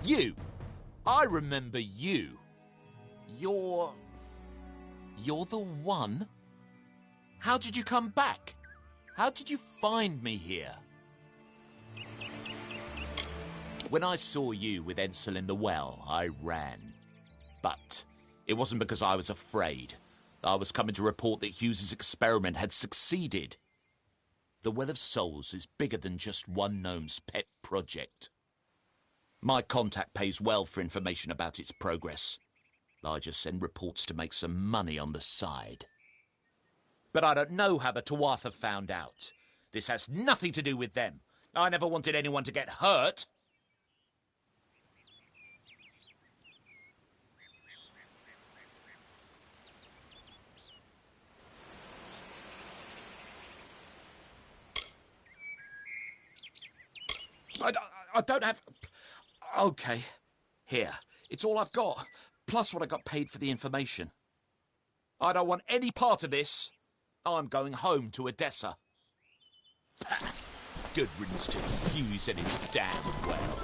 You! I remember you. You're the one? How did you come back? How did you find me here? When I saw you with Edsel in the well, I ran. But it wasn't because I was afraid. I was coming to report that Hughes's experiment had succeeded. The Well of Souls is bigger than just one gnome's pet project. My contact pays well for information about its progress. I just send reports to make some money on the side. But I don't know how the Tuatha found out. This has nothing to do with them. I never wanted anyone to get hurt. I don't have... Okay. Here. It's all I've got. Plus what I got paid for the information. I don't want any part of this. I'm going home to Odessa. Good riddance to Hughes and his damn well.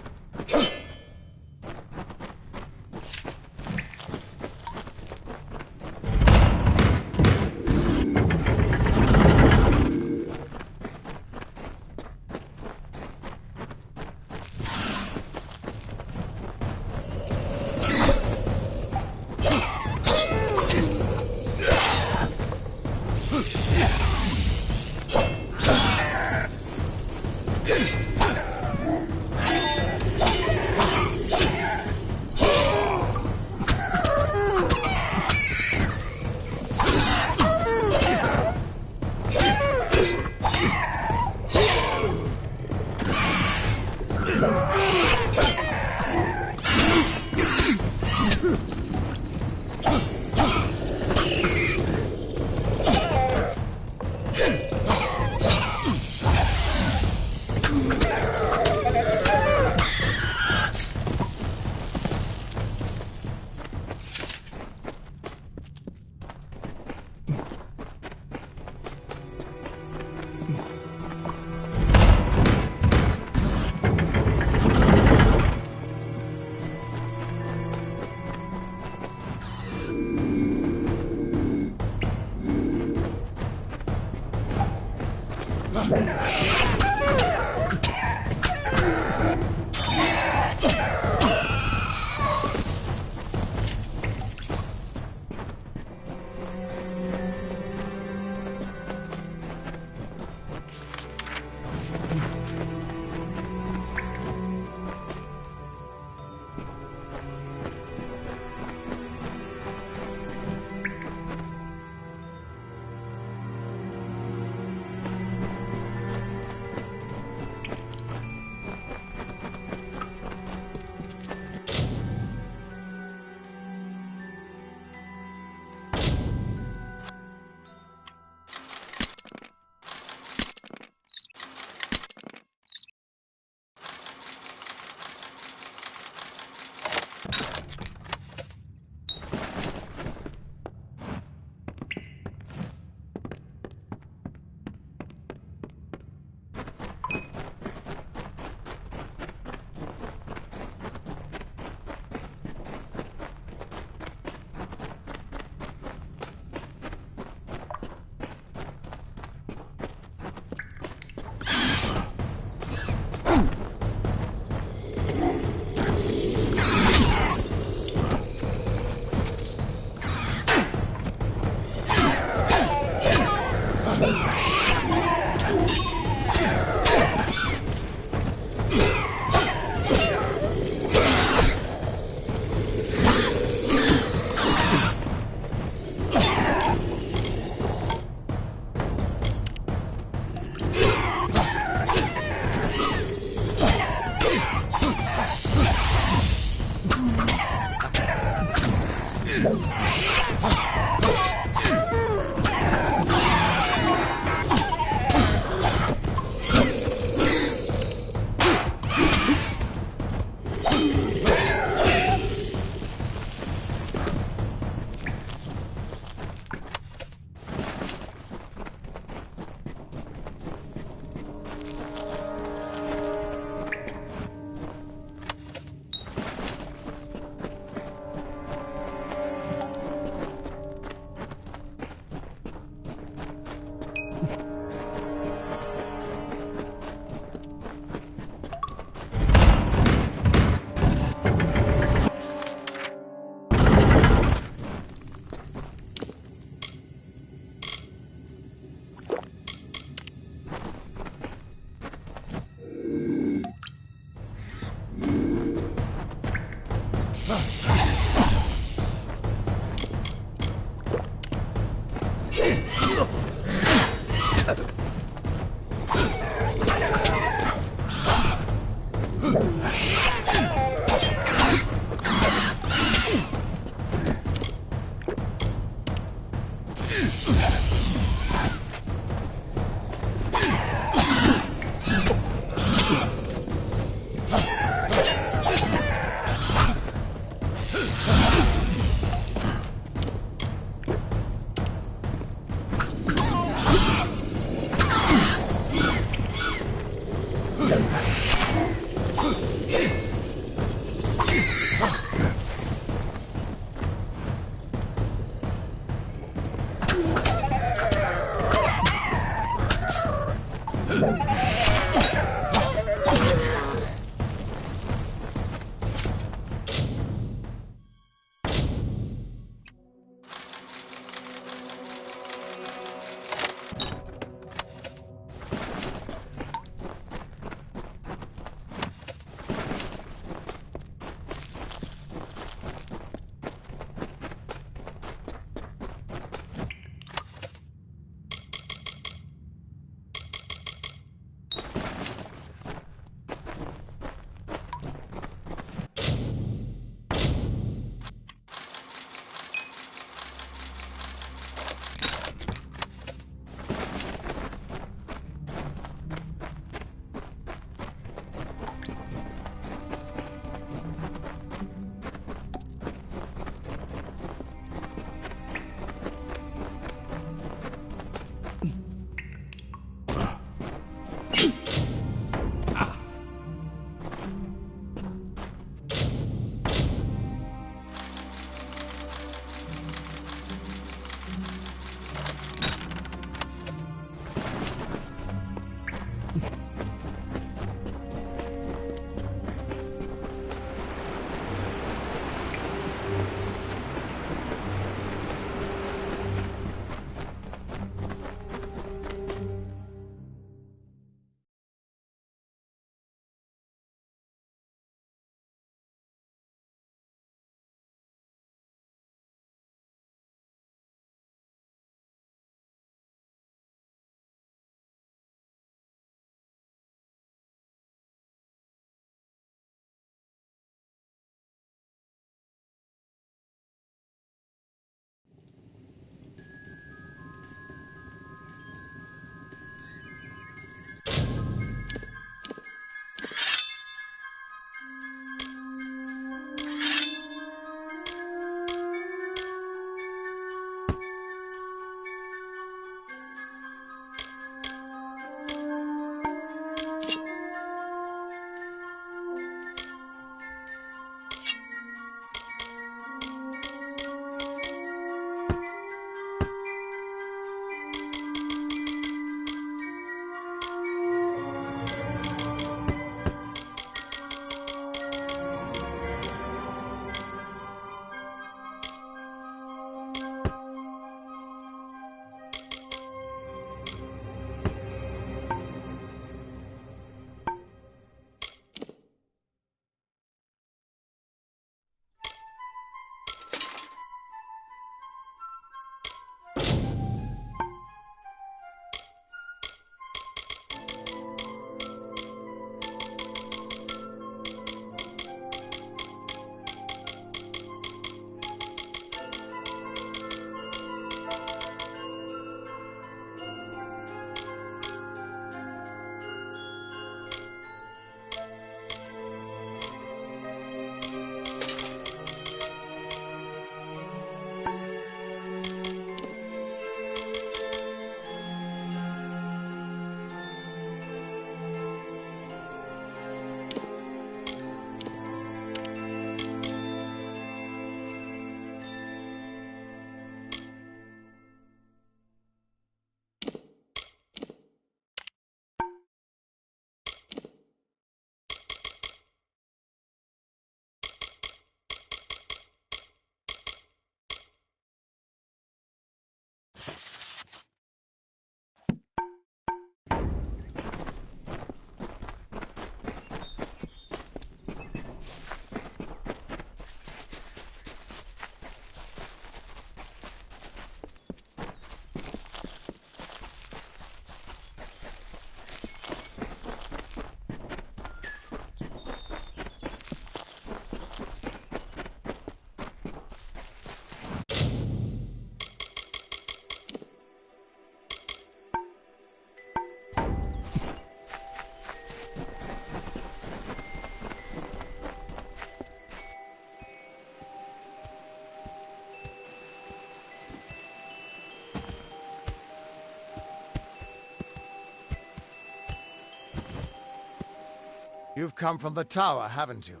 You've come from the tower, haven't you?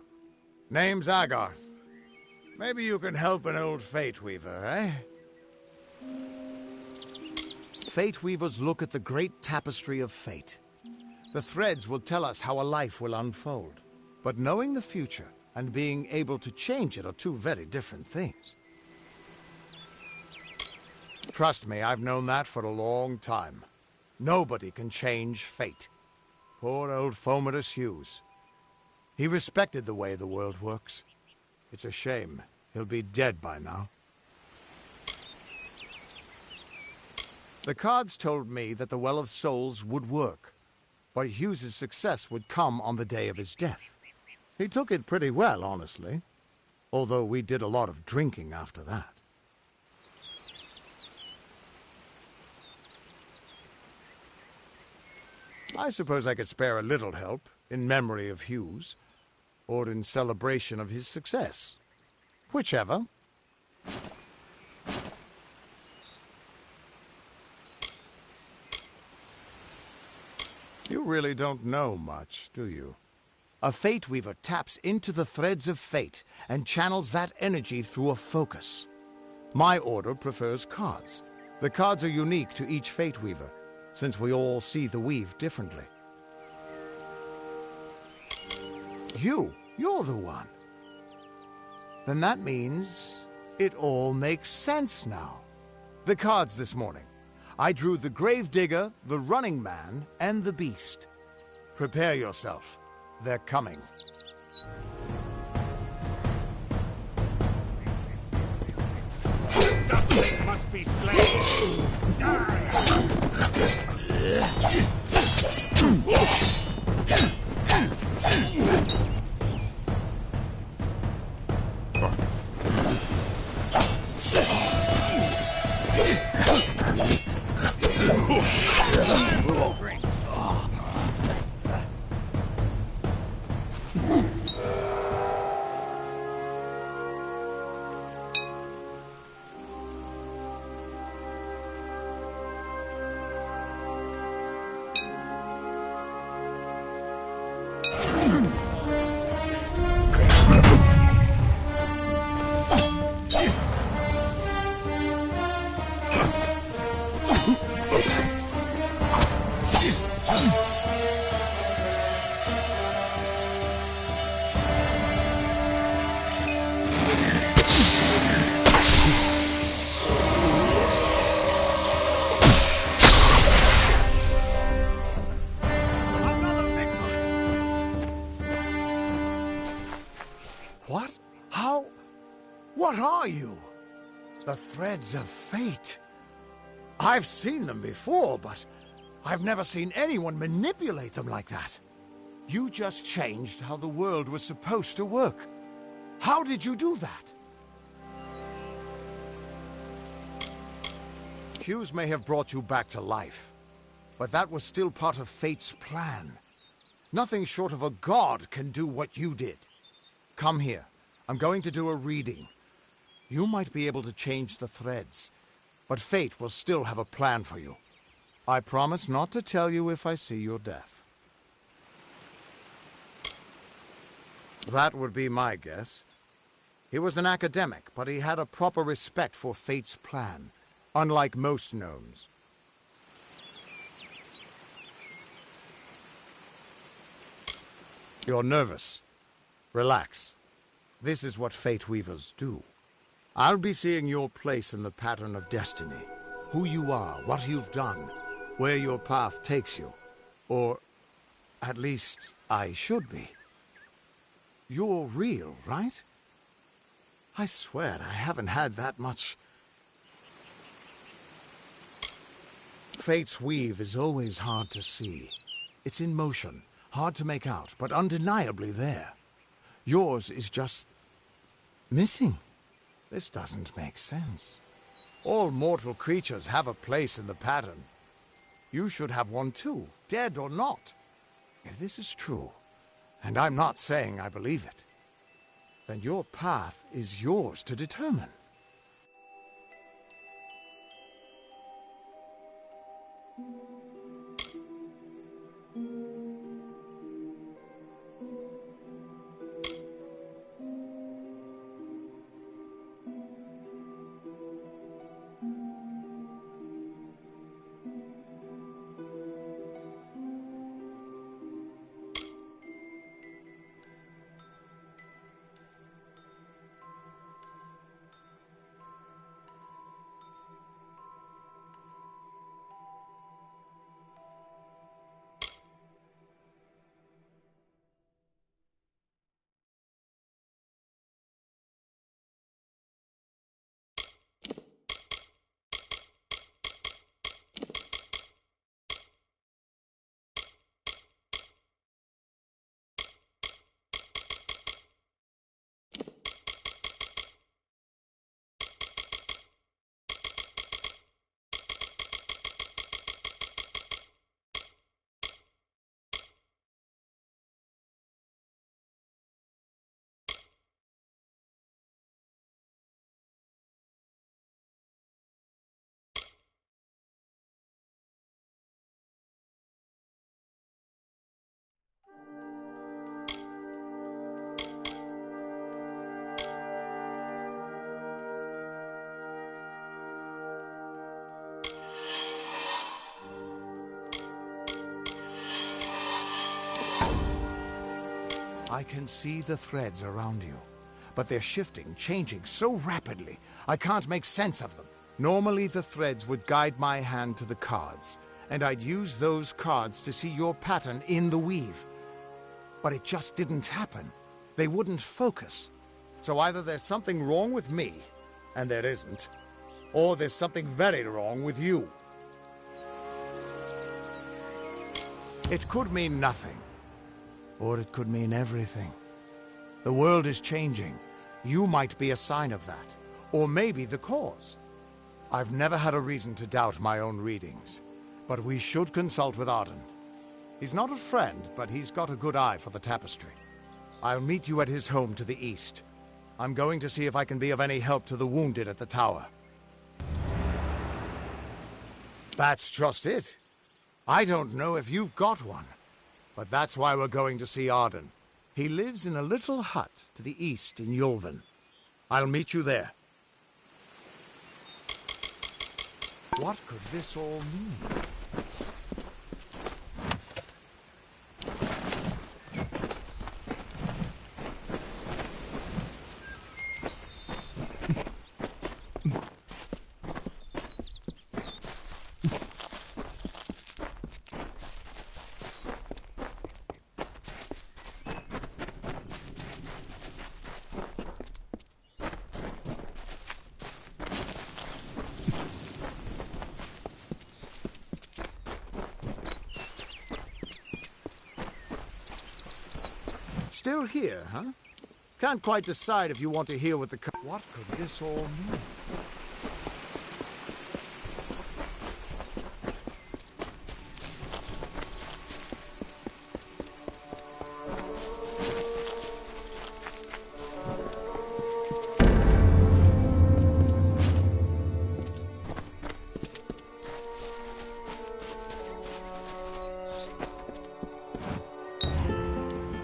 Name's Agarth. Maybe you can help an old Fate Weaver, eh? Fate Weavers look at the great tapestry of fate. The threads will tell us how a life will unfold. But knowing the future and being able to change it are two very different things. Trust me, I've known that for a long time. Nobody can change fate. Poor old Fomerus Hughes. He respected the way the world works. It's a shame. He'll be dead by now. The cards told me that the Well of Souls would work, but Hughes's success would come on the day of his death. He took it pretty well, honestly, although we did a lot of drinking after that. I suppose I could spare a little help in memory of Hughes, or in celebration of his success. Whichever. You really don't know much, do you? A Fate Weaver taps into the threads of fate and channels that energy through a focus. My order prefers cards. The cards are unique to each Fate Weaver, since we all see the weave differently. You're the one. Then that means it all makes sense now. The cards this morning. I drew the Gravedigger, the Running Man, and the Beast. Prepare yourself. They're coming. Dustling must be slain. Die! What? How? What are you? The threads of fate. I've seen them before, but I've never seen anyone manipulate them like that. You just changed how the world was supposed to work. How did you do that? Hughes may have brought you back to life, but that was still part of fate's plan. Nothing short of a god can do what you did. Come here. I'm going to do a reading. You might be able to change the threads, but fate will still have a plan for you. I promise not to tell you if I see your death. That would be my guess. He was an academic, but he had a proper respect for fate's plan, unlike most gnomes. You're nervous. Relax. This is what Fate Weavers do. I'll be seeing your place in the pattern of destiny. Who you are, what you've done, where your path takes you. Or, at least, I should be. You're real, right? I swear I haven't had that much. Fate's weave is always hard to see. It's in motion, hard to make out, but undeniably there. Yours is just missing. This doesn't make sense. All mortal creatures have a place in the pattern. You should have one too, dead or not. If this is true, and I'm not saying I believe it, then your path is yours to determine. I can see the threads around you, but they're shifting, changing so rapidly, I can't make sense of them. Normally the threads would guide my hand to the cards, and I'd use those cards to see your pattern in the weave. But it just didn't happen. They wouldn't focus. So either there's something wrong with me, and there isn't, or there's something very wrong with you. It could mean nothing, or it could mean everything. The world is changing. You might be a sign of that, or maybe the cause. I've never had a reason to doubt my own readings, but we should consult with Arden. He's not a friend, but he's got a good eye for the tapestry. I'll meet you at his home to the east. I'm going to see if I can be of any help to the wounded at the tower. That's just it. I don't know if you've got one, but that's why we're going to see Arden. He lives in a little hut to the east in Yulven. I'll meet you there. What could this all mean? Still here, huh? Can't quite decide if you want to hear what the... What could this all mean?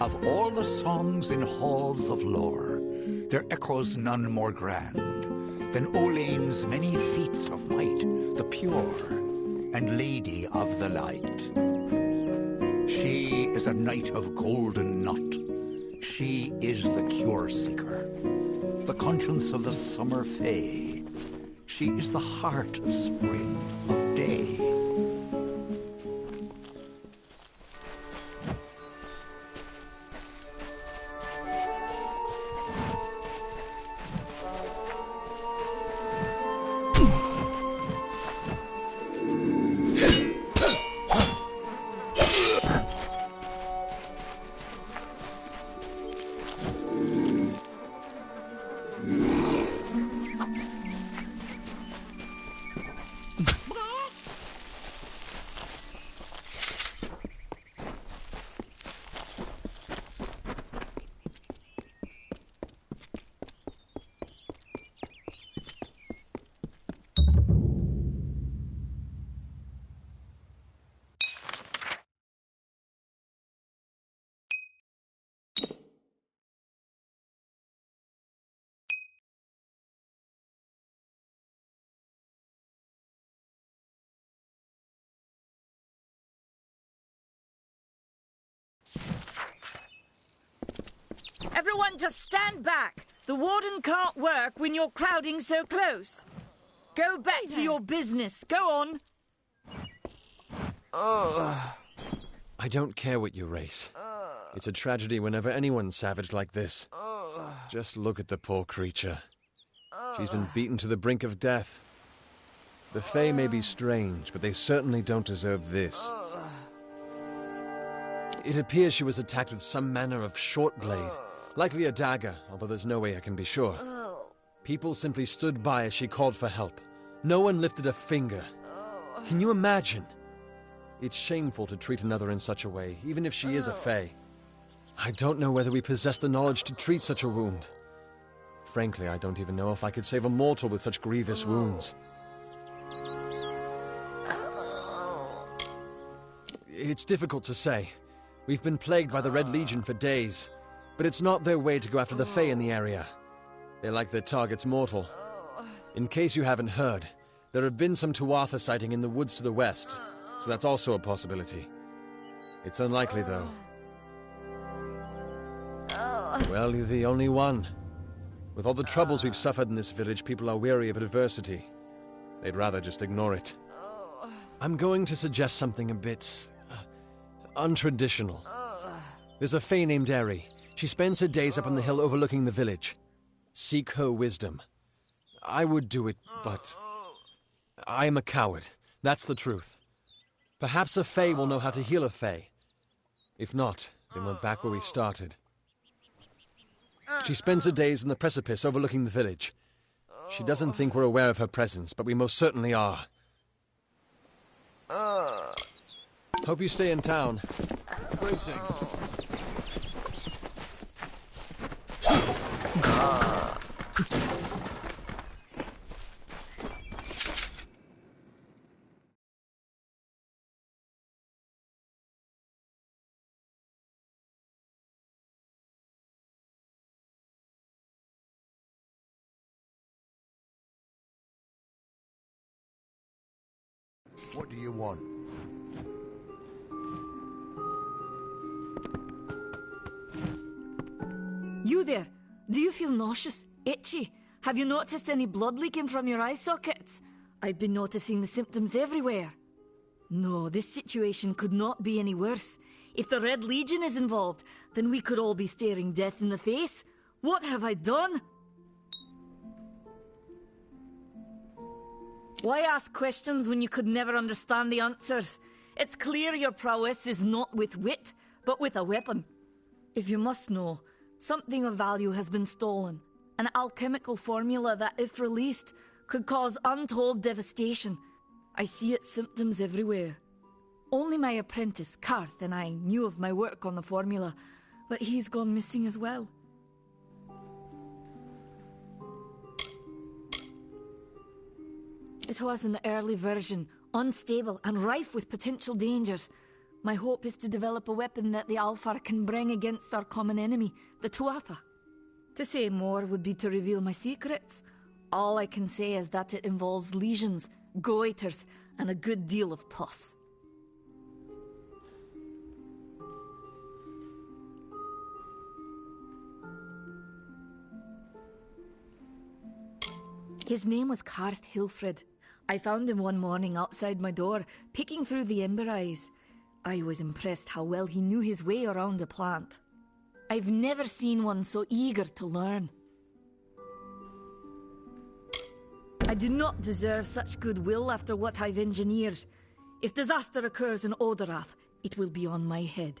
Of all the songs in halls of lore, there echoes none more grand than Olane's many feats of might, the pure and lady of the light. She is a knight of golden knot. She is the cure seeker, the conscience of the summer fae. She is the heart of spring, of day. Everyone just stand back. The warden can't work when you're crowding so close. Go back to your business. Go on. I don't care what you race. It's a tragedy whenever anyone's savage like this. Just look at the poor creature. She's been beaten to the brink of death. The Fae may be strange, but they certainly don't deserve this. It appears she was attacked with some manner of short blade. Likely a dagger, although there's no way I can be sure. People simply stood by as she called for help. No one lifted a finger. Can you imagine? It's shameful to treat another in such a way, even if she is a Fae. I don't know whether we possess the knowledge to treat such a wound. Frankly, I don't even know if I could save a mortal with such grievous wounds. It's difficult to say. We've been plagued by the Red Legion for days, but it's not their way to go after the Fae in the area. They like their targets mortal. In case you haven't heard, there have been some Tuatha sighting in the woods to the west, so that's also a possibility. It's unlikely, though. Well, you're the only one. With all the troubles we've suffered in this village, people are weary of adversity. They'd rather just ignore it. I'm going to suggest something a bit untraditional. There's a fae named Eri. She spends her days up on the hill overlooking the village. Seek her wisdom. I would do it, but I am a coward. That's the truth. Perhaps a fae will know how to heal a fae. If not, then we're back where we started. She spends her days in the precipice overlooking the village. She doesn't think we're aware of her presence, but we most certainly are. Hope you stay in town. Greetings. What do you want? You there? Do you feel nauseous? Itchy? Have you noticed any blood leaking from your eye sockets? I've been noticing the symptoms everywhere. No, this situation could not be any worse. If the Red Legion is involved, then we could all be staring death in the face. What have I done? Why ask questions when you could never understand the answers? It's clear your prowess is not with wit, but with a weapon. If you must know, something of value has been stolen. An alchemical formula that, if released, could cause untold devastation. I see its symptoms everywhere. Only my apprentice, Karth, and I knew of my work on the formula, but he's gone missing as well. It was an early version, unstable and rife with potential dangers. My hope is to develop a weapon that the Alfar can bring against our common enemy, the Tuatha. To say more would be to reveal my secrets. All I can say is that it involves lesions, goiters, and a good deal of pus. His name was Karth Hilfred. I found him one morning outside my door, picking through the ember eyes. I was impressed how well he knew his way around a plant. I've never seen one so eager to learn. I do not deserve such goodwill after what I've engineered. If disaster occurs in Odorath, it will be on my head.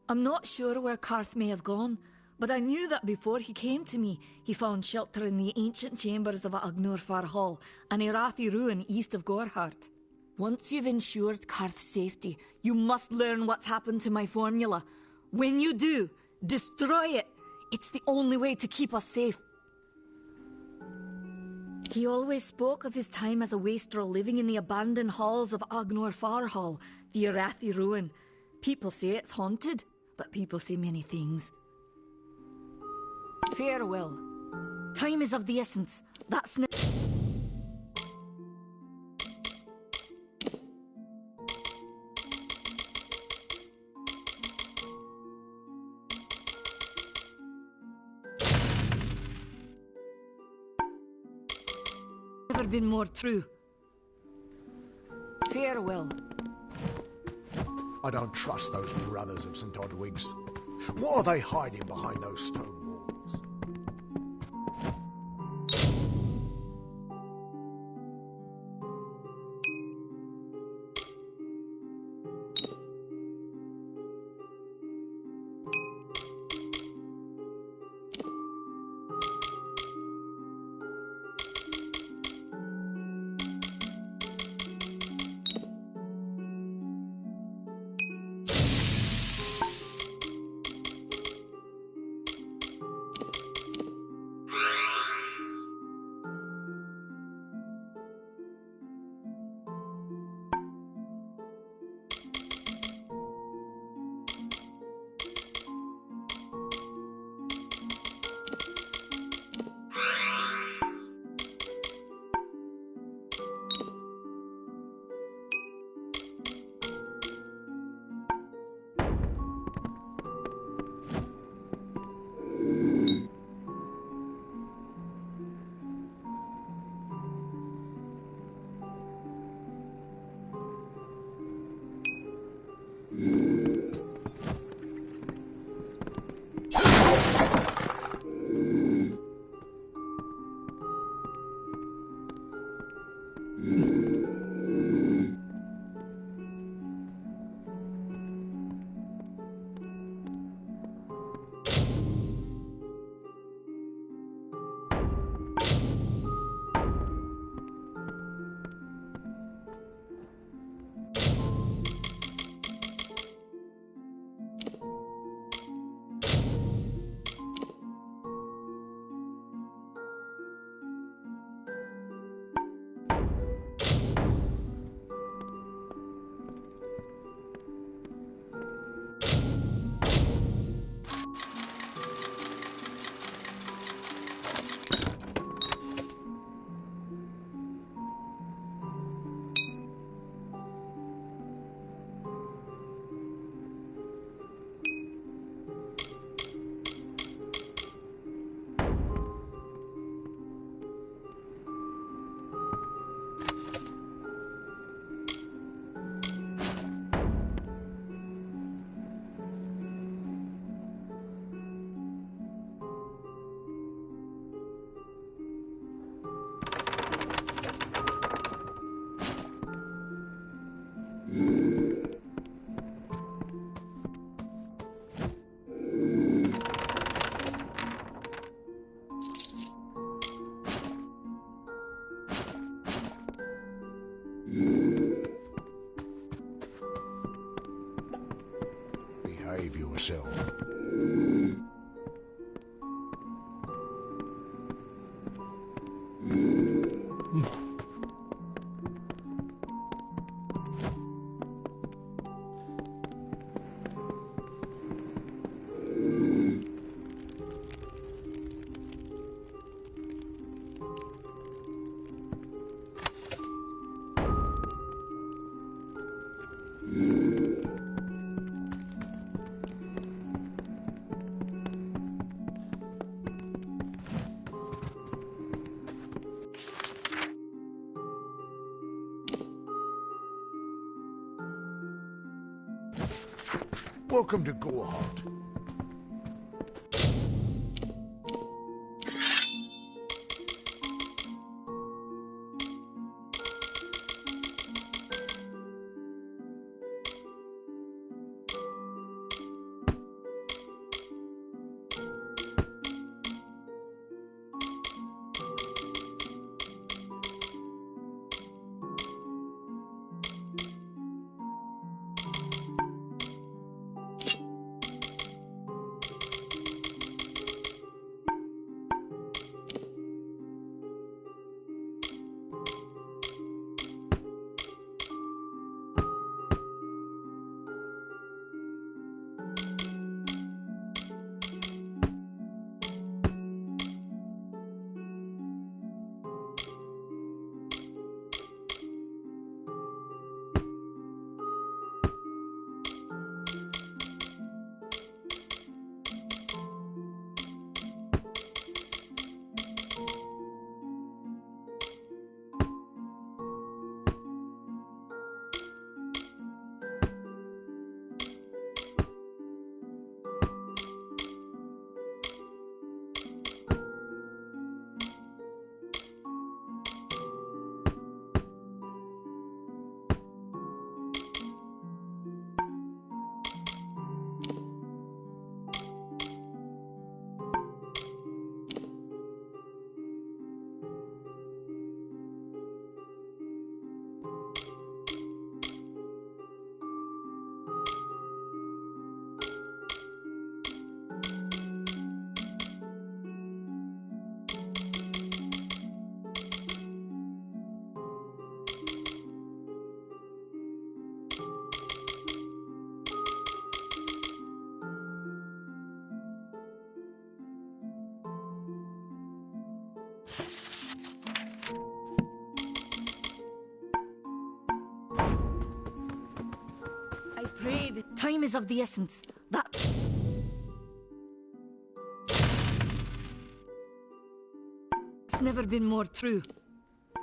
I'm not sure where Karth may have gone, but I knew that before he came to me, he found shelter in the ancient chambers of Agnurfar Hall, an Irathi ruin east of Gorhart. Once you've ensured Karth's safety, you must learn what's happened to my formula. When you do, destroy it. It's the only way to keep us safe. He always spoke of his time as a wastrel living in the abandoned halls of Agnurfar Hall, the Irathi ruin. People say it's haunted, but people say many things. Farewell. Time is of the essence. That's never been more true. Farewell. I don't trust those brothers of St. Odwig's. What are they hiding behind those stone walls? Behave yourself. Welcome to Gorehart. I pray the time is of the essence. That... It's never been more true.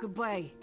Goodbye.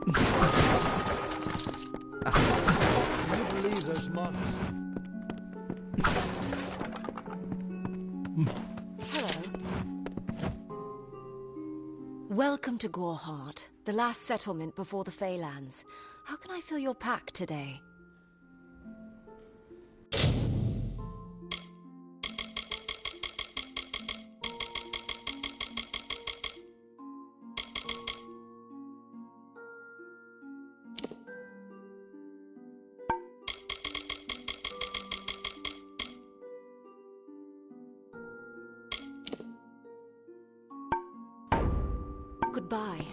Can you believe those monks? Hello. Welcome to Goreheart, the last settlement before the Feylands. How can I fill your pack today? Goodbye.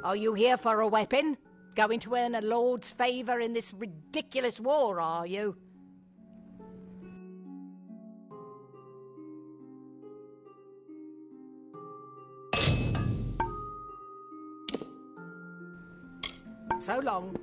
Are you here for a weapon? Going to earn a lord's favour in this ridiculous war, are you? So long.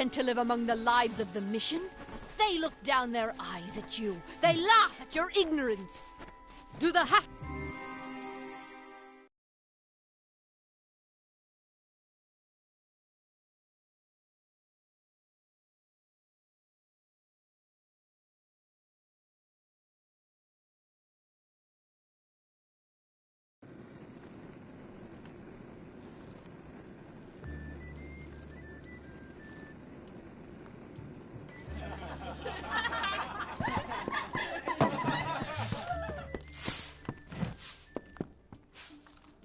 meant to live among the lives of the mission? They look down their eyes at you. They laugh at your ignorance. Do the half...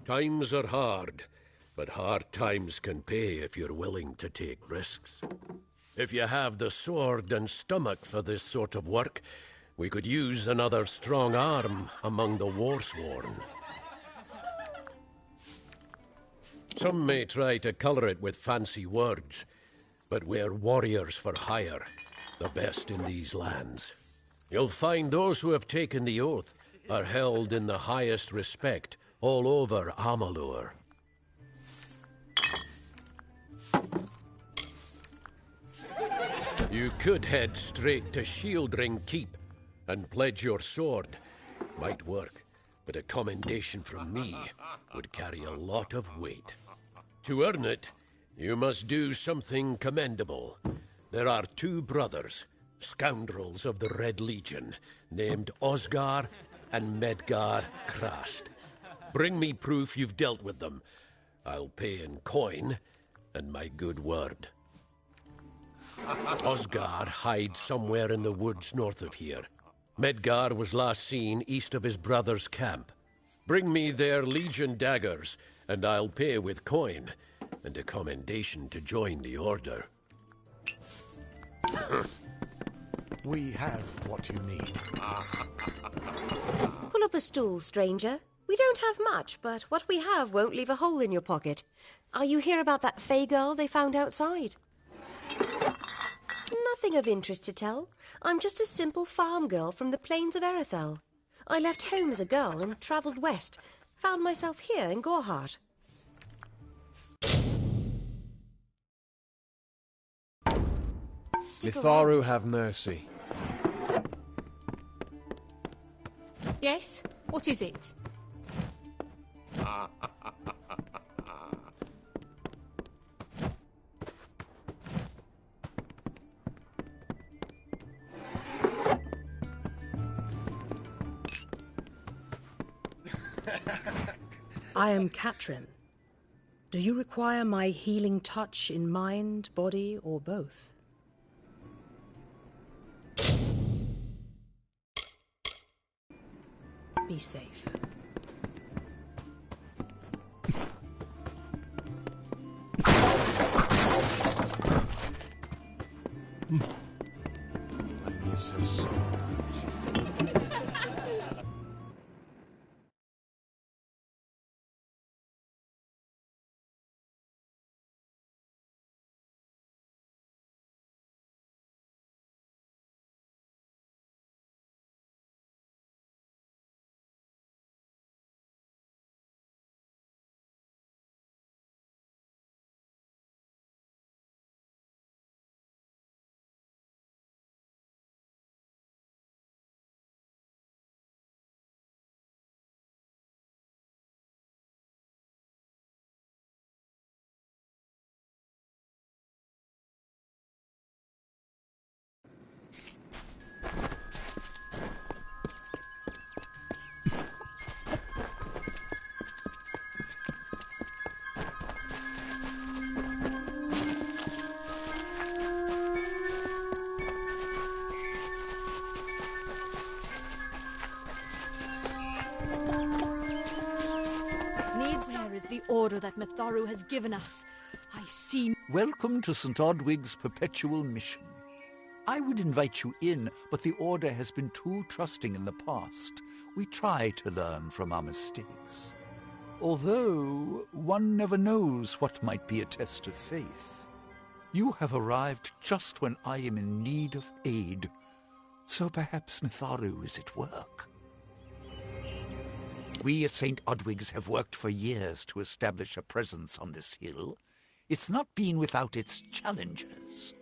Times are hard, but hard times can pay if you're willing to take risks. If you have the sword and stomach for this sort of work, we could use another strong arm among the warsworn. Some may try to colour it with fancy words, but we're warriors for hire, the best in these lands. You'll find those who have taken the oath are held in the highest respect all over Amalur. You could head straight to Shieldring Keep and pledge your sword. Might work, but a commendation from me would carry a lot of weight. To earn it, you must do something commendable. There are two brothers, scoundrels of the Red Legion, named Osgar and Medgar Krast. Bring me proof you've dealt with them. I'll pay in coin and my good word. Osgar hides somewhere in the woods north of here. Medgar was last seen east of his brother's camp. Bring me their Legion daggers, and I'll pay with coin, and a commendation to join the order. We have what you need. Pull up a stool, stranger. We don't have much, but what we have won't leave a hole in your pocket. Are you here about that Fey girl they found outside? Nothing of interest to tell. I'm just a simple farm girl from the plains of Erethel. I left home as a girl and travelled west. Found myself here in Gorhart. Mitharu have mercy. Yes? What is it? I am Katrin. Do you require my healing touch in mind, body, or both? Be safe. I miss her so much. The order that Mitharu has given us. I see... Welcome to St. Odwig's perpetual mission. I would invite you in, but the Order has been too trusting in the past. We try to learn from our mistakes. Although, one never knows what might be a test of faith. You have arrived just when I am in need of aid, so perhaps Mitharu is at work. We at St. Odwig's have worked for years to establish a presence on this hill. It's not been without its challenges.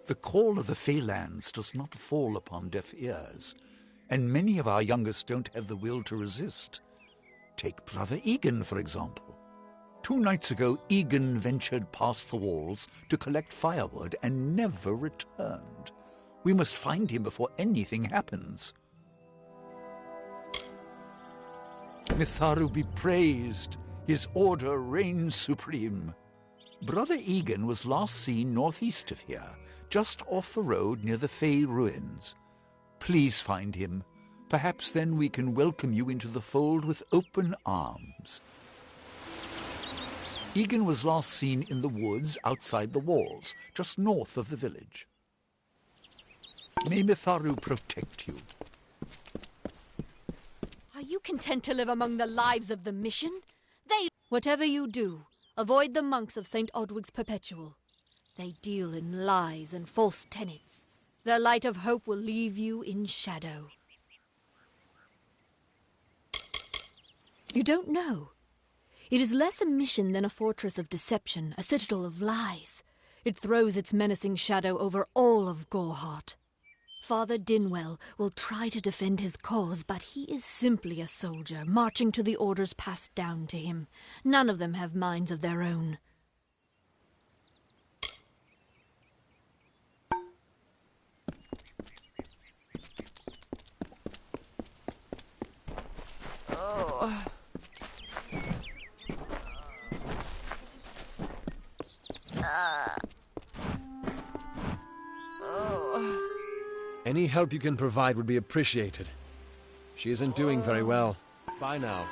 The call of the Feylands does not fall upon deaf ears, and many of our youngest don't have the will to resist. Take Brother Egan, for example. 2 nights ago, Egan ventured past the walls to collect firewood and never returned. We must find him before anything happens. Mitharu be praised. His order reigns supreme. Brother Egan was last seen northeast of here, just off the road near the Fey ruins. Please find him. Perhaps then we can welcome you into the fold with open arms. Egan was last seen in the woods outside the walls, just north of the village. May Mitharu protect you. Are you content to live among the lives of the mission? Whatever you do, avoid the monks of St. Odwig's Perpetual. They deal in lies and false tenets. Their light of hope will leave you in shadow. You don't know. It is less a mission than a fortress of deception, a citadel of lies. It throws its menacing shadow over all of Gorehart. Father Dinwell will try to defend his cause, but he is simply a soldier, marching to the orders passed down to him. None of them have minds of their own. Any help you can provide would be appreciated. She isn't doing very well. Bye now.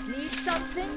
Need something?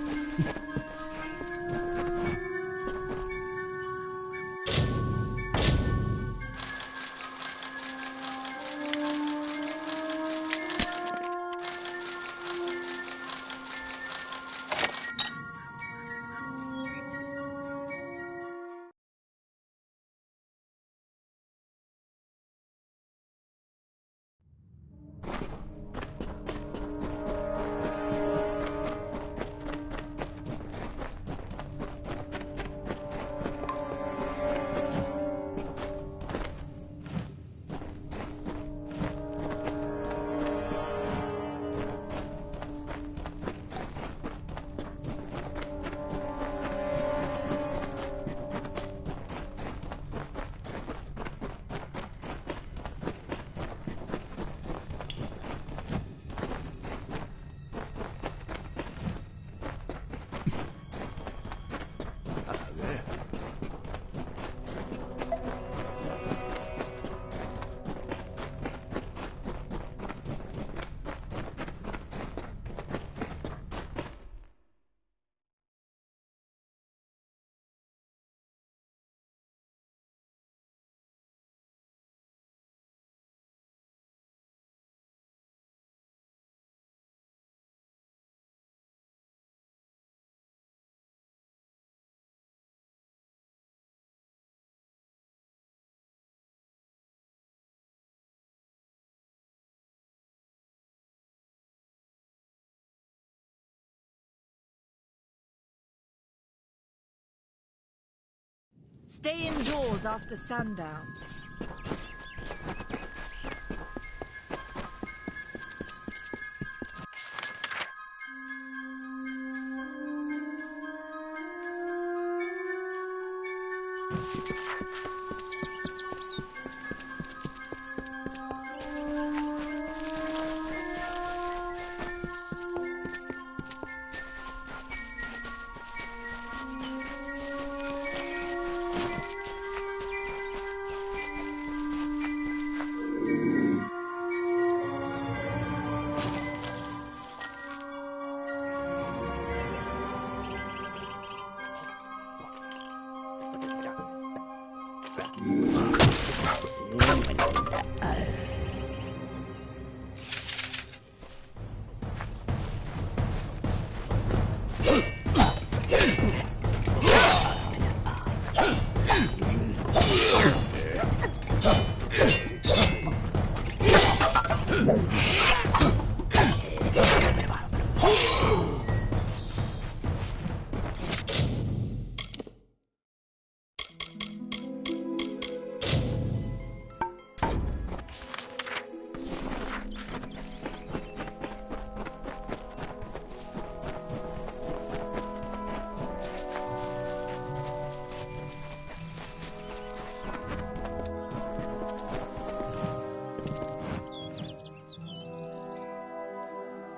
Stay indoors after sundown.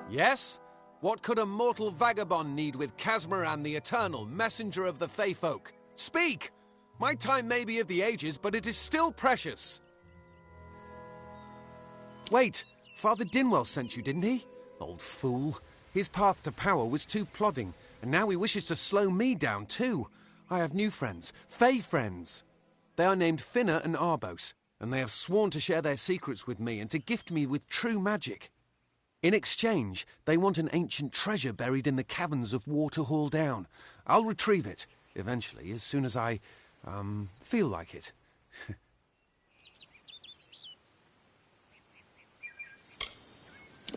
Yes? What could a mortal vagabond need with Casmaran the Eternal, messenger of the Fey folk? Speak! My time may be of the ages, but it is still precious. Wait, Father Dinwell sent you, didn't he? Old fool. His path to power was too plodding, and now he wishes to slow me down too. I have new friends, Fey friends. They are named Finna and Arbos, and they have sworn to share their secrets with me and to gift me with true magic. In exchange, they want an ancient treasure buried in the caverns of Waterhall Down. I'll retrieve it, eventually, as soon as I, feel like it.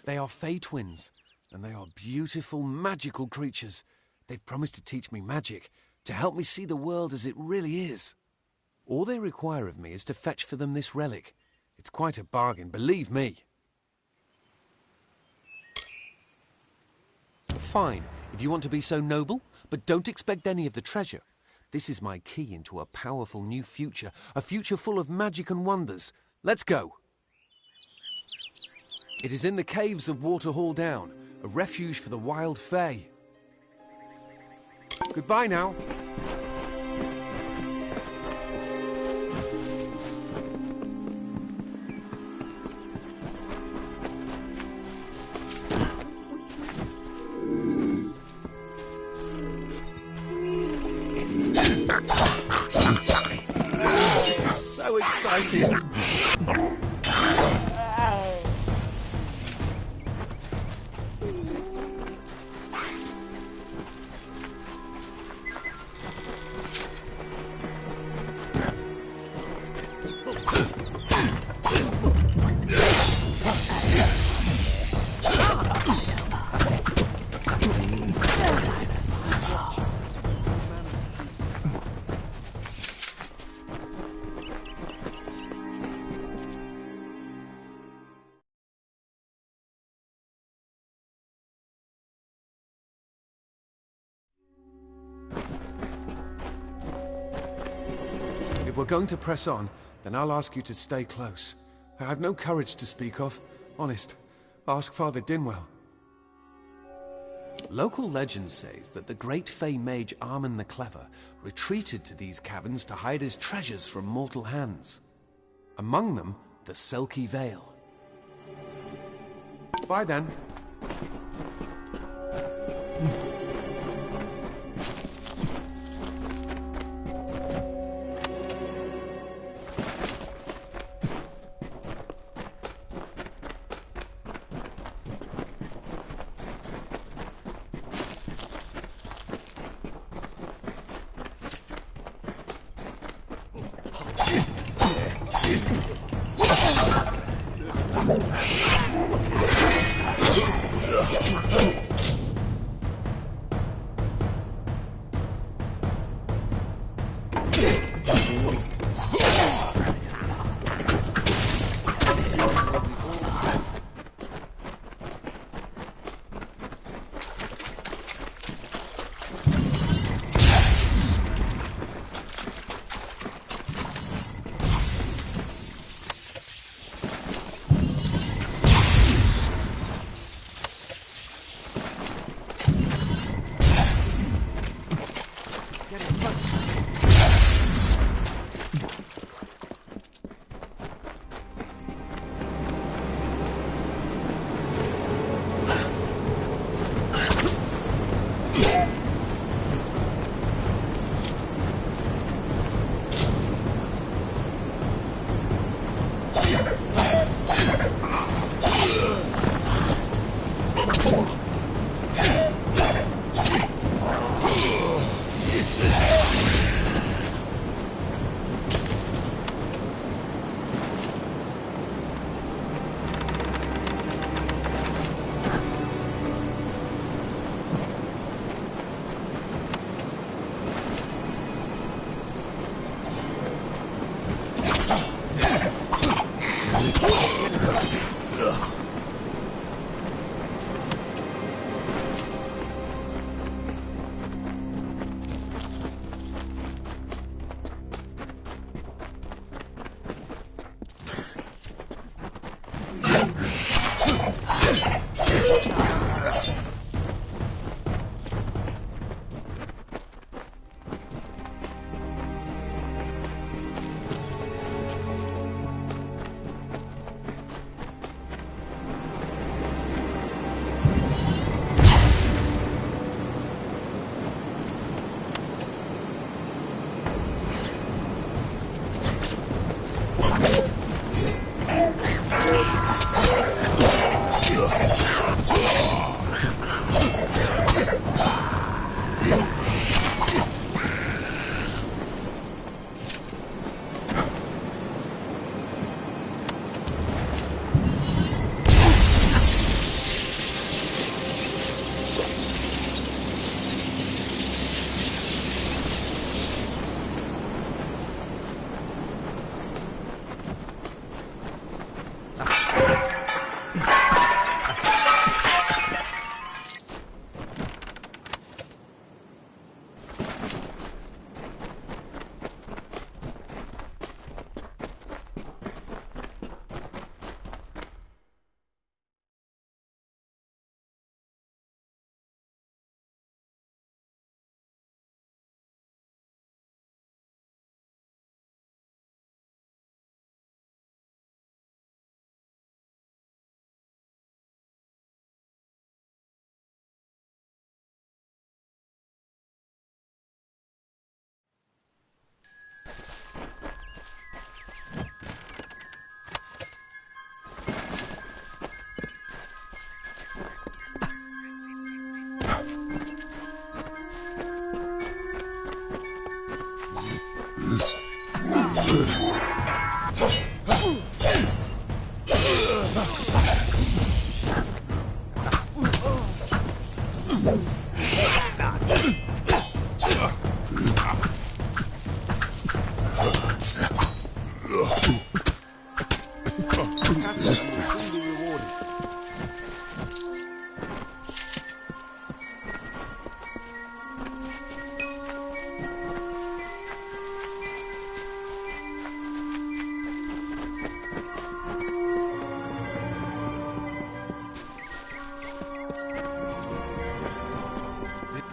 They are Fey twins, and they are beautiful, magical creatures. They've promised to teach me magic, to help me see the world as it really is. All they require of me is to fetch for them this relic. It's quite a bargain, believe me. Fine, if you want to be so noble, but don't expect any of the treasure. This is my key into a powerful new future, a future full of magic and wonders. Let's go. It is in the caves of Waterhall Down, a refuge for the wild Fey. Goodbye now. This is so exciting. If we're going to press on, then I'll ask you to stay close. I have no courage to speak of. Honest. Ask Father Dinwell. Local legend says that the great Fey mage Armin the Clever retreated to these caverns to hide his treasures from mortal hands. Among them, the Selkie Vale. Bye then.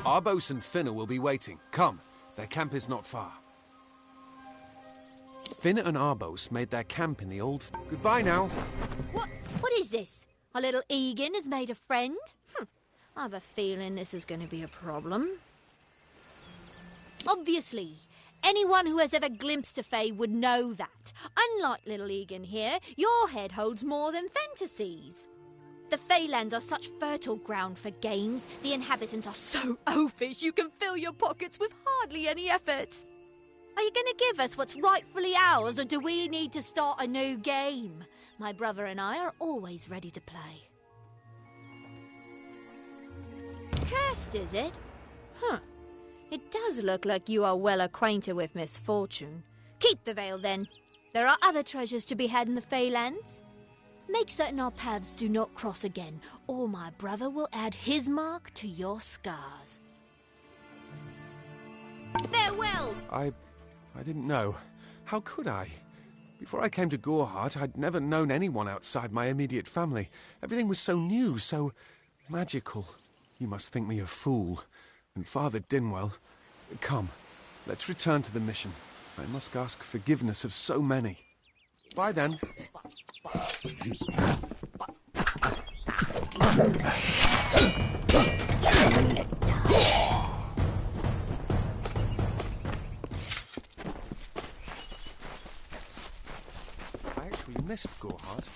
Arbos and Finna will be waiting. Come, their camp is not far. Finna and Arbos made their camp in the old... Goodbye now. What is this? Our little Egan has made a friend? I have a feeling this is going to be a problem. Obviously, anyone who has ever glimpsed a fae would know that. Unlike little Egan here, your head holds more than fantasies. The Feylands are such fertile ground for games. The inhabitants are so oafish you can fill your pockets with hardly any effort. Are you going to give us what's rightfully ours, or do we need to start a new game? My brother and I are always ready to play. Cursed, is it? It does look like you are well acquainted with misfortune. Keep the veil, then. There are other treasures to be had in the Feylands. Make certain our paths do not cross again, or my brother will add his mark to your scars. Farewell! I didn't know. How could I? Before I came to Gorehart, I'd never known anyone outside my immediate family. Everything was so new, so magical. You must think me a fool. And Father Dinwell... Come, let's return to the mission. I must ask forgiveness of so many. Bye then. I actually missed Gorehart.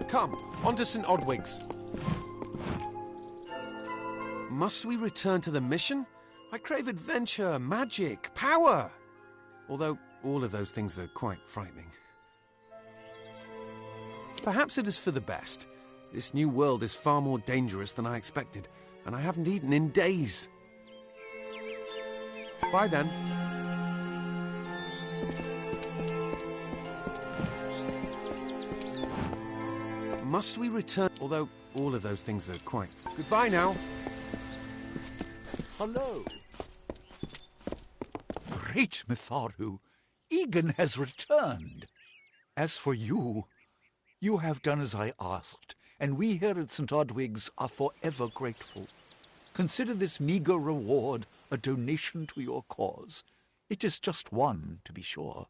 Come, on to St. Odwig's. Must we return to the mission? I crave adventure, magic, power. Although all of those things are quite frightening. Perhaps it is for the best. This new world is far more dangerous than I expected, and I haven't eaten in days. Bye then. Must we return? Although all of those things are quite... Goodbye now. Hello. Great Mitharu, Egan has returned. As for you, you have done as I asked, and we here at St. Odwig's are forever grateful. Consider this meager reward a donation to your cause. It is just one, to be sure.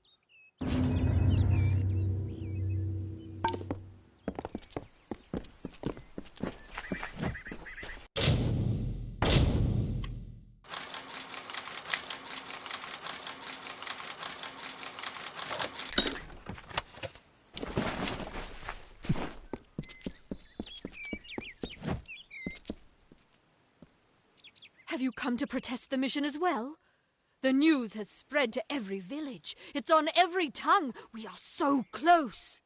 Have you come to protest the mission as well? The news has spread to every village. It's on every tongue. We are so close.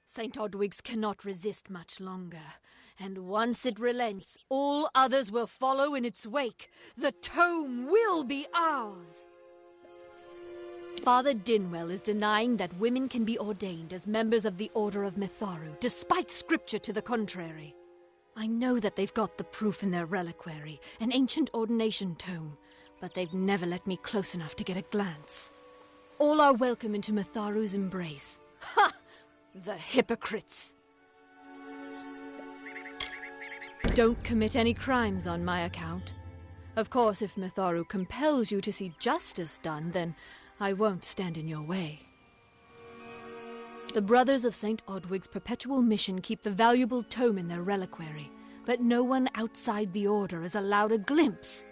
St. Odwig's cannot resist much longer. And once it relents, all others will follow in its wake. The tome will be ours. Father Dinwell is denying that women can be ordained as members of the Order of Mitharu, despite scripture to the contrary. I know that they've got the proof in their reliquary, an ancient ordination tome, but they've never let me close enough to get a glance. All are welcome into Mitharu's embrace. Ha! The hypocrites! Don't commit any crimes on my account. Of course, if Mitharu compels you to see justice done, then I won't stand in your way. The Brothers of St. Odwig's perpetual mission keep the valuable tome in their reliquary, but no one outside the Order is allowed a glimpse.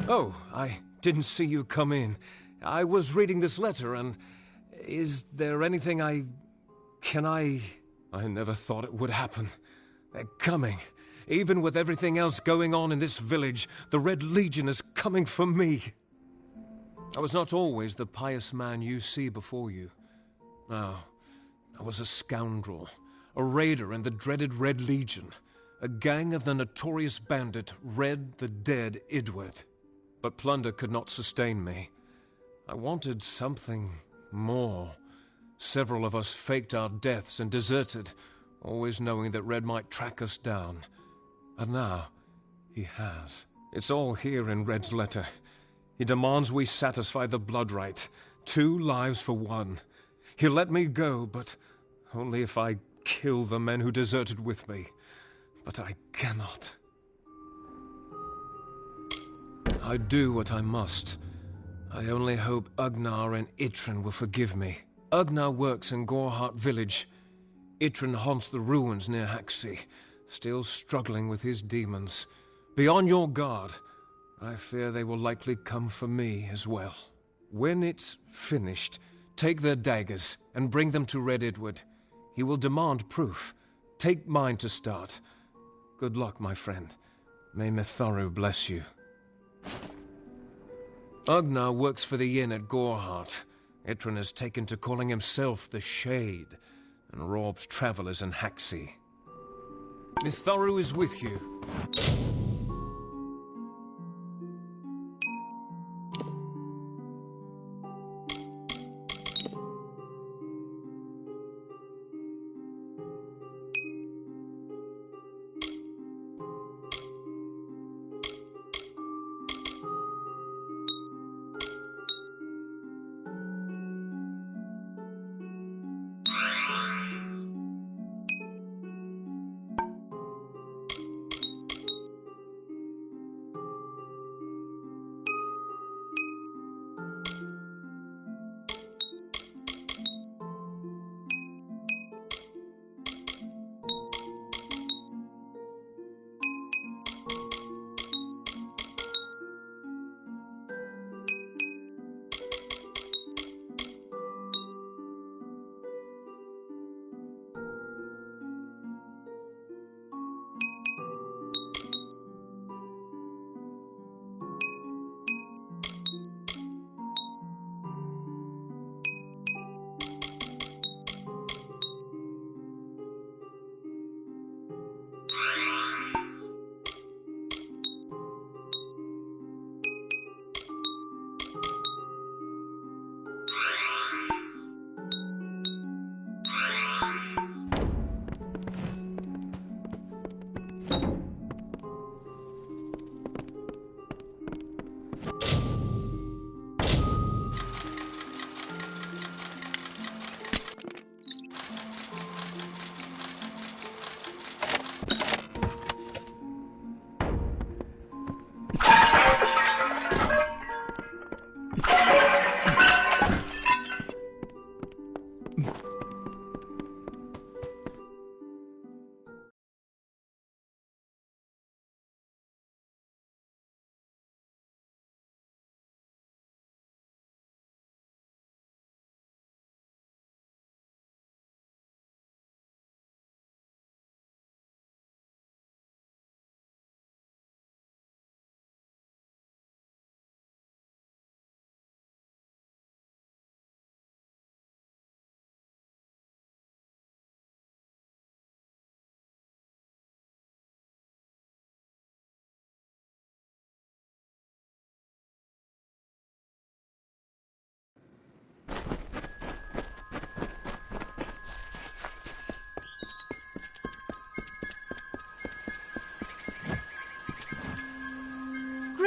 Oh, I didn't see you come in. I was reading this letter, and is there anything I never thought it would happen. They're coming. Even with everything else going on in this village, the Red Legion is coming for me. I was not always the pious man you see before you. No, I was a scoundrel, a raider in the dreaded Red Legion, a gang of the notorious bandit Red the Dead Idward. But plunder could not sustain me. I wanted something more. Several of us faked our deaths and deserted, always knowing that Red might track us down. And now, he has. It's all here in Red's letter. He demands we satisfy the blood rite. 2 lives for 1. He'll let me go, but only if I kill the men who deserted with me. But I cannot. I do what I must. I only hope Ugnar and Itrin will forgive me. Ugnar works in Gorhart village. Itrin haunts the ruins near Haxi, still struggling with his demons. Be on your guard. I fear they will likely come for me as well. When it's finished, take their daggers and bring them to Red Idward. He will demand proof. Take mine to start. Good luck, my friend. May Mitharu bless you. Ugnar works for the inn at Gorhart. Itrin has taken to calling himself the Shade, and robs travelers in Haxi. Mitharu is with you.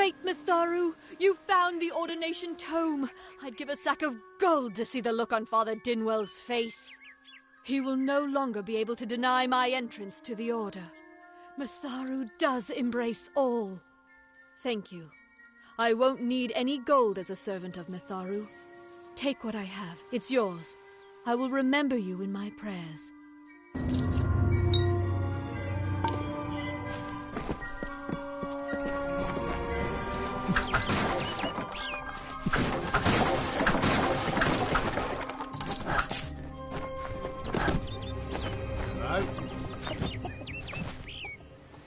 Great Mitharu, you found the ordination tome. I'd give a sack of gold to see the look on Father Dinwell's face. He will no longer be able to deny my entrance to the Order. Mitharu does embrace all. Thank you. I won't need any gold as a servant of Mitharu. Take what I have. It's yours. I will remember you in my prayers.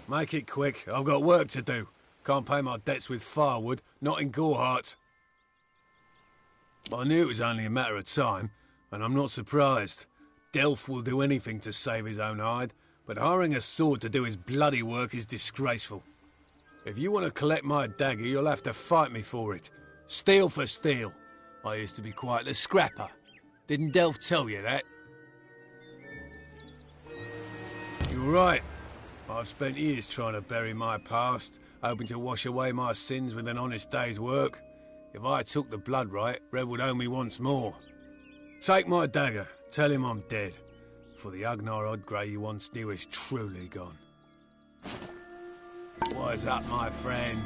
Make it quick. I've got work to do. Can't pay my debts with firewood, not in Gorhart. I knew it was only a matter of time, and I'm not surprised. Delph will do anything to save his own hide, but hiring a sword to do his bloody work is disgraceful. If you want to collect my dagger, you'll have to fight me for it. Steel for steel. I used to be quite the scrapper. Didn't Delph tell you that? You're right. I've spent years trying to bury my past, hoping to wash away my sins with an honest day's work. If I took the blood right, Red would owe me once more. Take my dagger, tell him I'm dead, for the Agnar Odgrey you once knew is truly gone. What is up, my friend?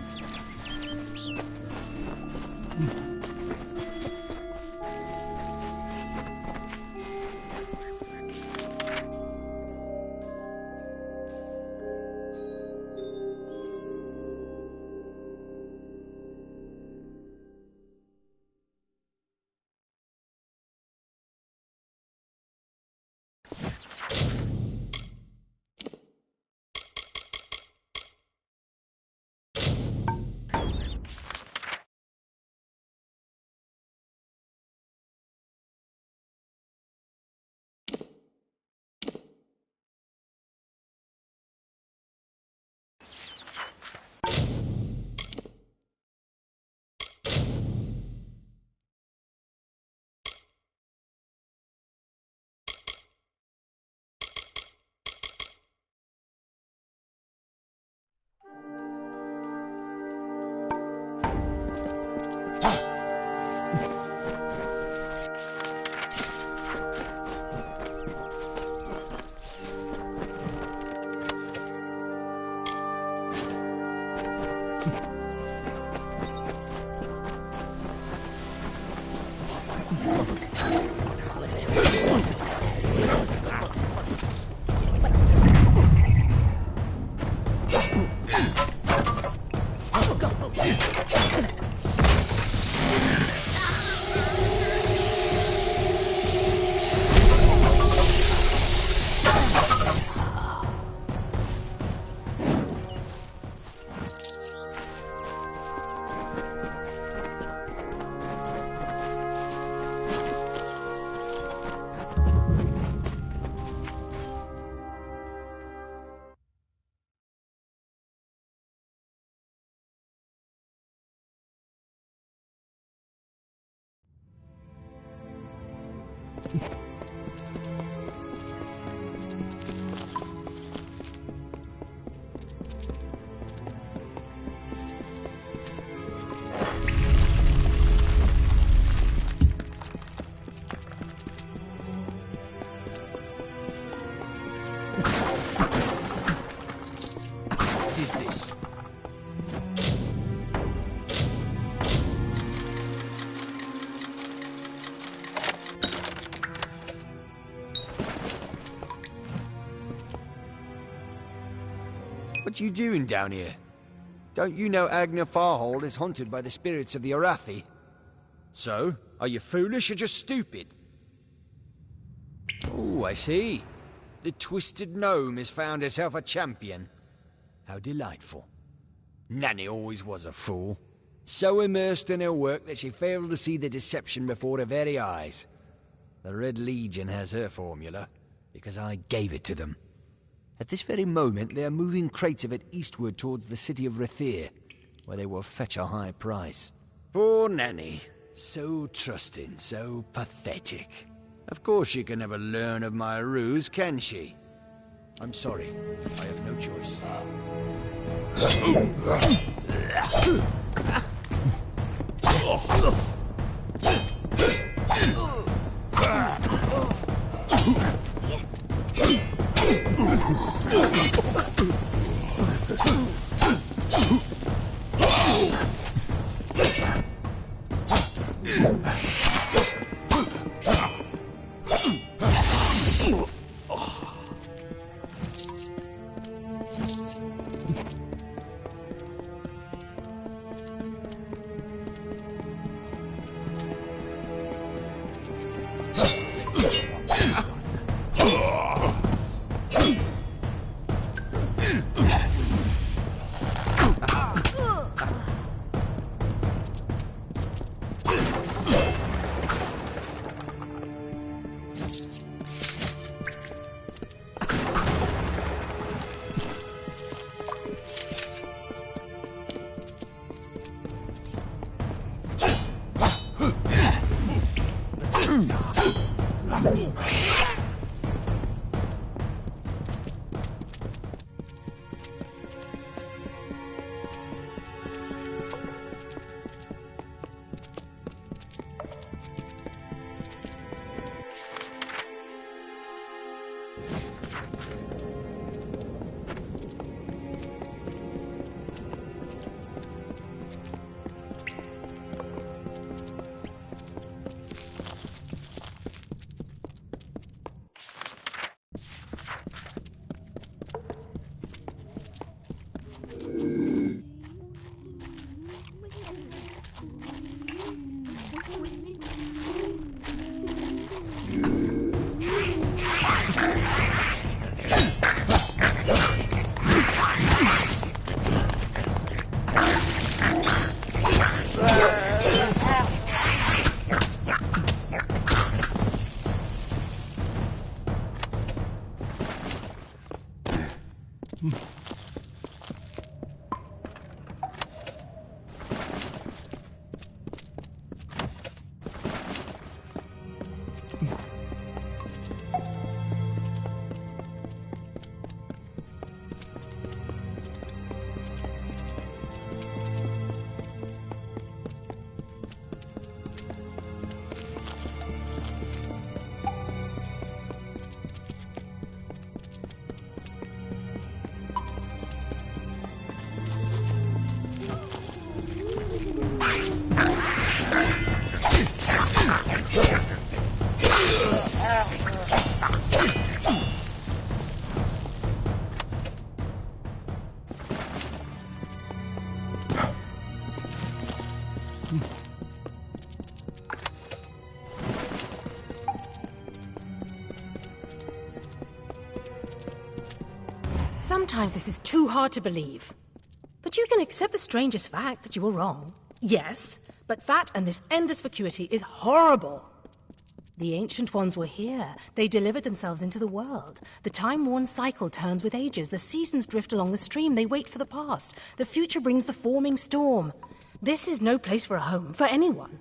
What is this? What you doing down here? Don't you know Agner Farhold is haunted by the spirits of the Arathi? So, are you foolish or just stupid? Oh, I see. The Twisted Gnome has found herself a champion. How delightful. Nanny always was a fool. So immersed in her work that she failed to see the deception before her very eyes. The Red Legion has her formula, because I gave it to them. At this very moment, they are moving crates of it eastward towards the city of Rathir, where they will fetch a high price. Poor Nanny. So trusting, so pathetic. Of course she can never learn of my ruse, can she? I'm sorry. I have no choice. Sometimes this is too hard to believe. But you can accept the strangest fact that you were wrong. Yes, but that and this endless vacuity is horrible. The Ancient Ones were here. They delivered themselves into the world. The time-worn cycle turns with ages. The seasons drift along the stream. They wait for the past. The future brings the forming storm. This is no place for a home, for anyone.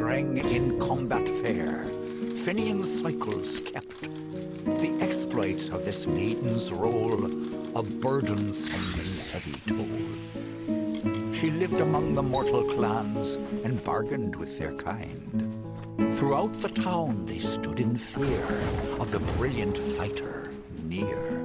Strang in combat fair, Finian's cycles kept. The exploits of this maiden's role, a burdensome and heavy toll. She lived among the mortal clans and bargained with their kind. Throughout the town they stood in fear of the brilliant fighter near.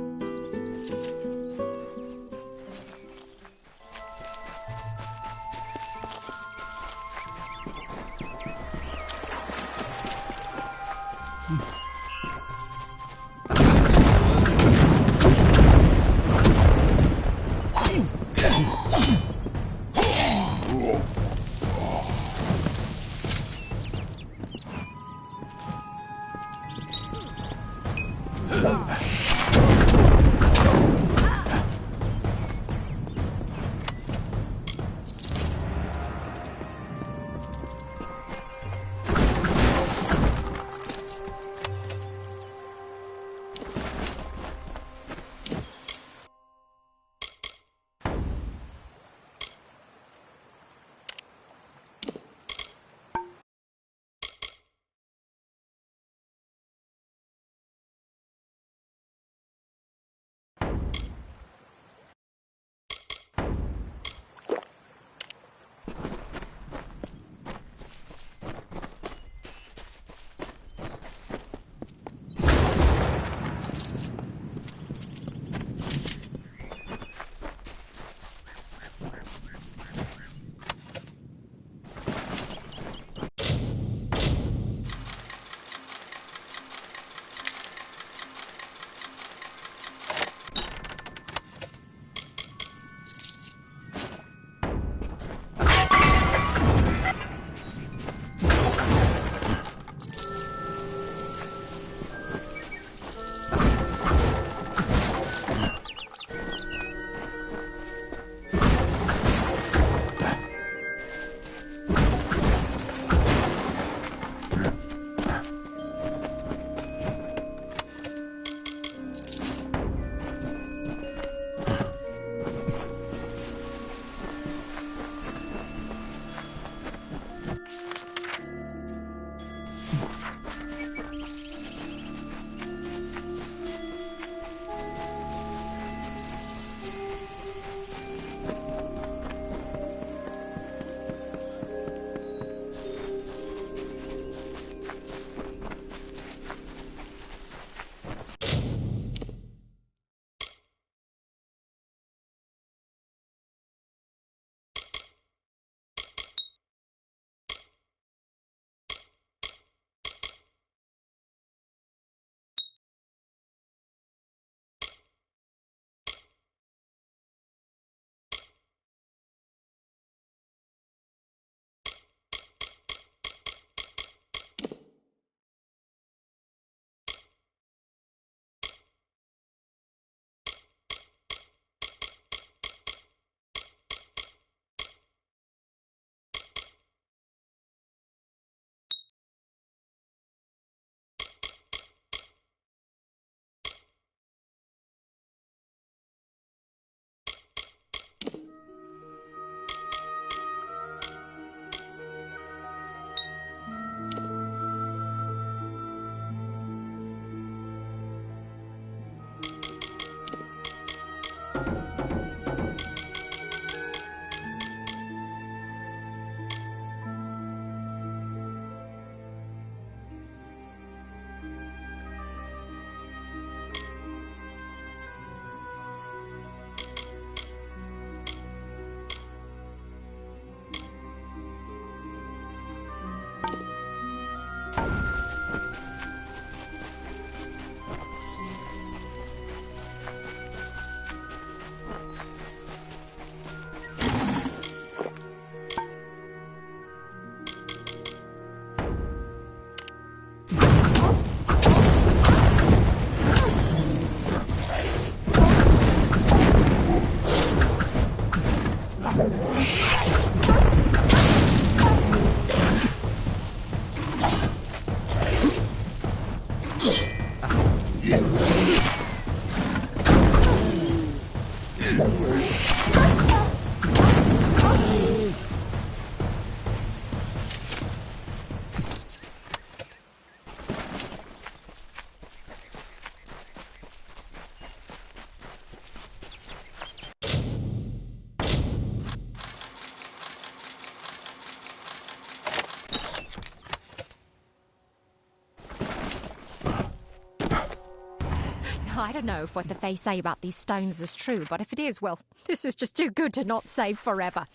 I don't know if what the Fae say about these stones is true, but if it is, well, this is just too good to not save forever.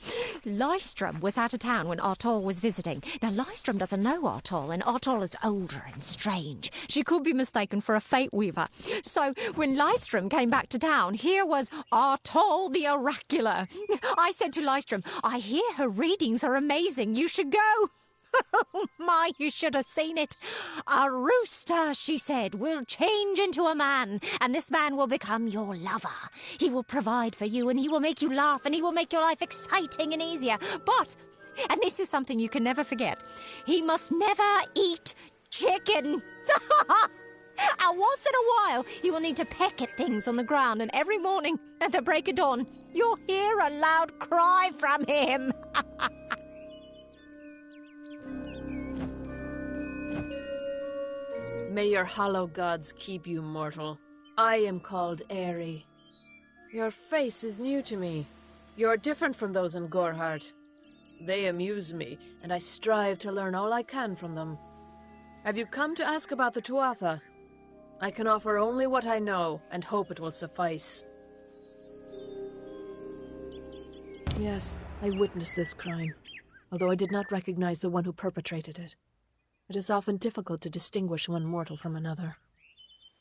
Lystrom was out of town when Artol was visiting. Now, Lystrom doesn't know Artol, and Artol is older and strange. She could be mistaken for a Fate Weaver. So, when Lystrom came back to town, here was Artol the Oracular. I said to Lystrom, I hear her readings are amazing. You should go. Oh my, you should have seen it. A rooster, she said, will change into a man, and this man will become your lover. He will provide for you, and he will make you laugh, and he will make your life exciting and easier. But, and this is something you can never forget, he must never eat chicken. And once in a while, he will need to peck at things on the ground, and every morning at the break of dawn, you'll hear a loud cry from him. May your hollow gods keep you mortal. I am called Aerie. Your face is new to me. You're different from those in Gorhart. They amuse me, and I strive to learn all I can from them. Have you come to ask about the Tuatha? I can offer only what I know, and hope it will suffice. Yes, I witnessed this crime, although I did not recognize the one who perpetrated it. It is often difficult to distinguish one mortal from another.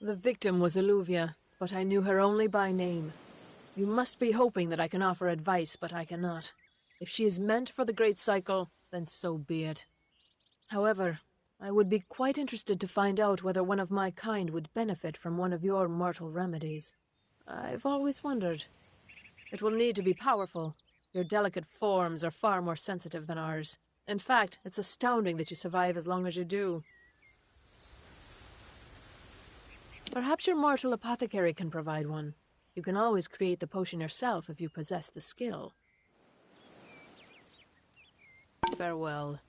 The victim was Illuvia, but I knew her only by name. You must be hoping that I can offer advice, but I cannot. If she is meant for the Great Cycle, then so be it. However, I would be quite interested to find out whether one of my kind would benefit from one of your mortal remedies. I've always wondered. It will need to be powerful. Your delicate forms are far more sensitive than ours. In fact, it's astounding that you survive as long as you do. Perhaps your mortal apothecary can provide one. You can always create the potion yourself if you possess the skill. Farewell.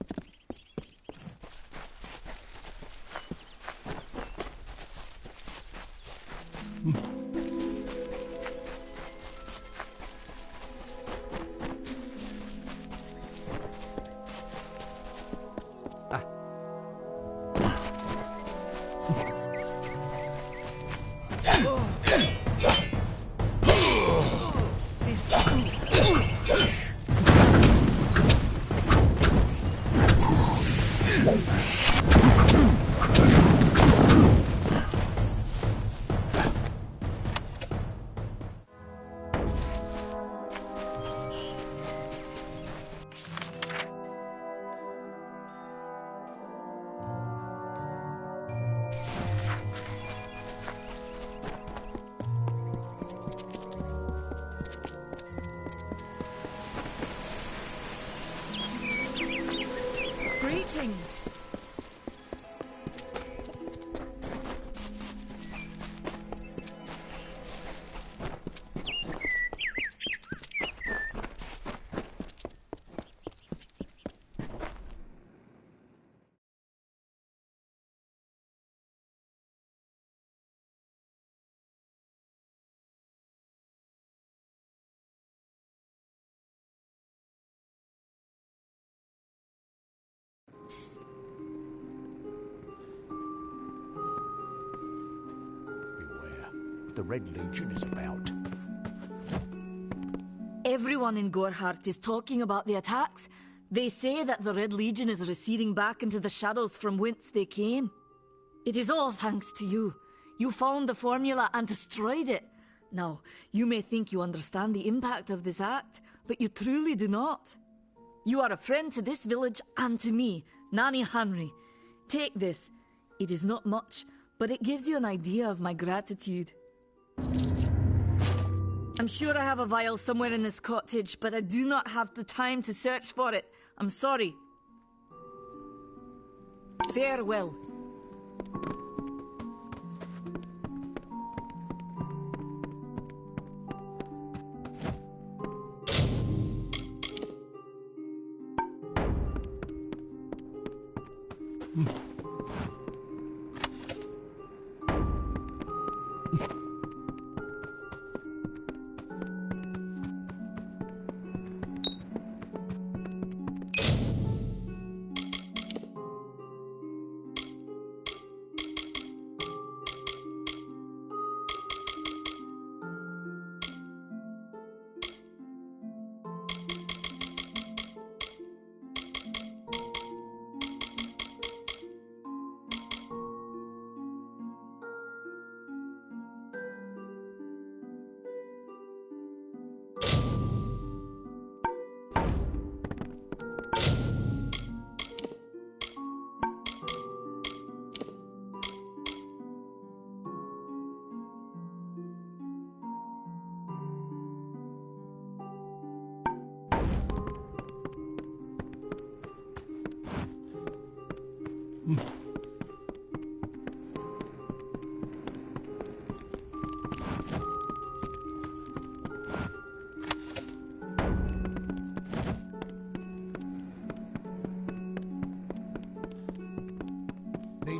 Greetings. The Red Legion is about. Everyone in Gorhart is talking about the attacks. They say that the Red Legion is receding back into the shadows from whence they came. It is all thanks to you. You found the formula and destroyed it. Now, you may think you understand the impact of this act, but you truly do not. You are a friend to this village and to me, Nanny Henry. Take this. It is not much, but it gives you an idea of my gratitude. I'm sure I have a vial somewhere in this cottage, but I do not have the time to search for it. I'm sorry. Farewell. Need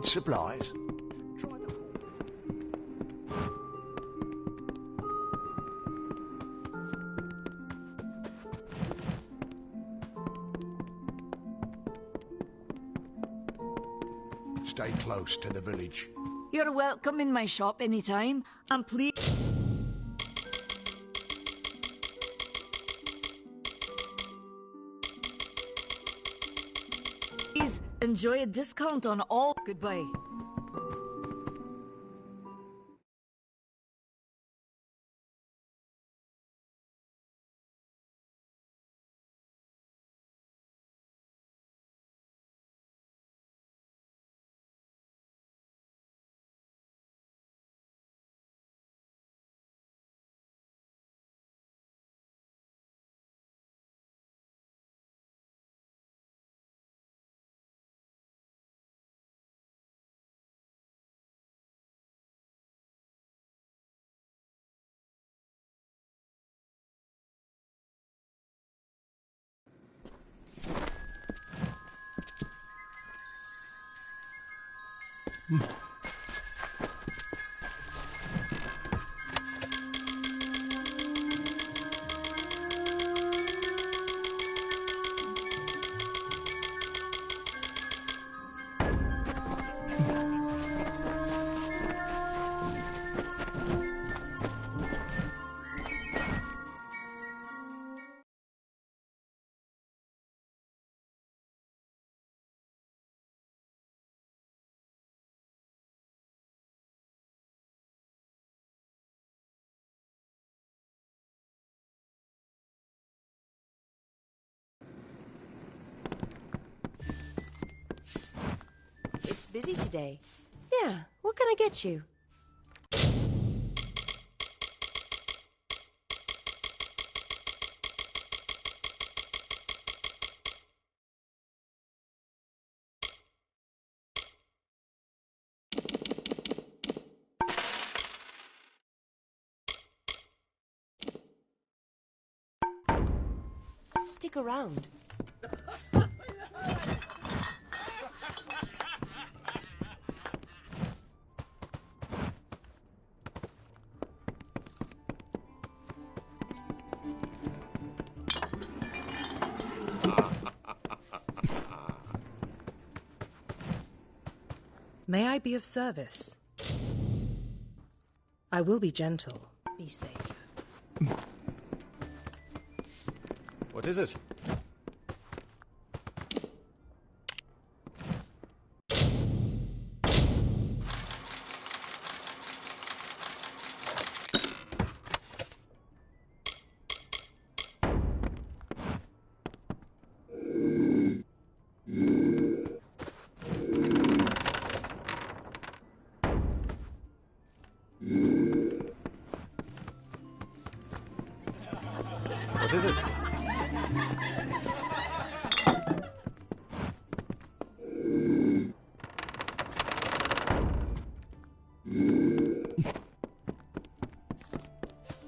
supplies? Stay close to the village. You're welcome in my shop anytime. And please enjoy a discount on all. Goodbye. It's busy today. Yeah, what can I get you? Stick around. May I be of service? I will be gentle. Be safe. What is it? What is it?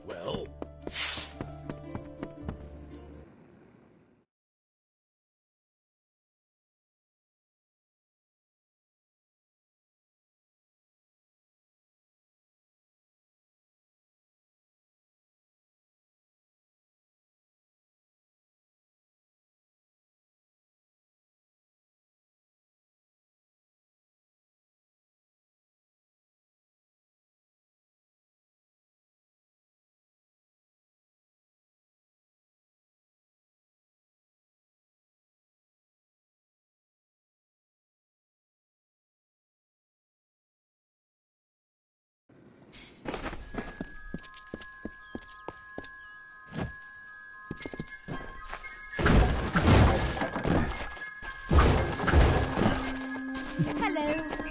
Well, Hello.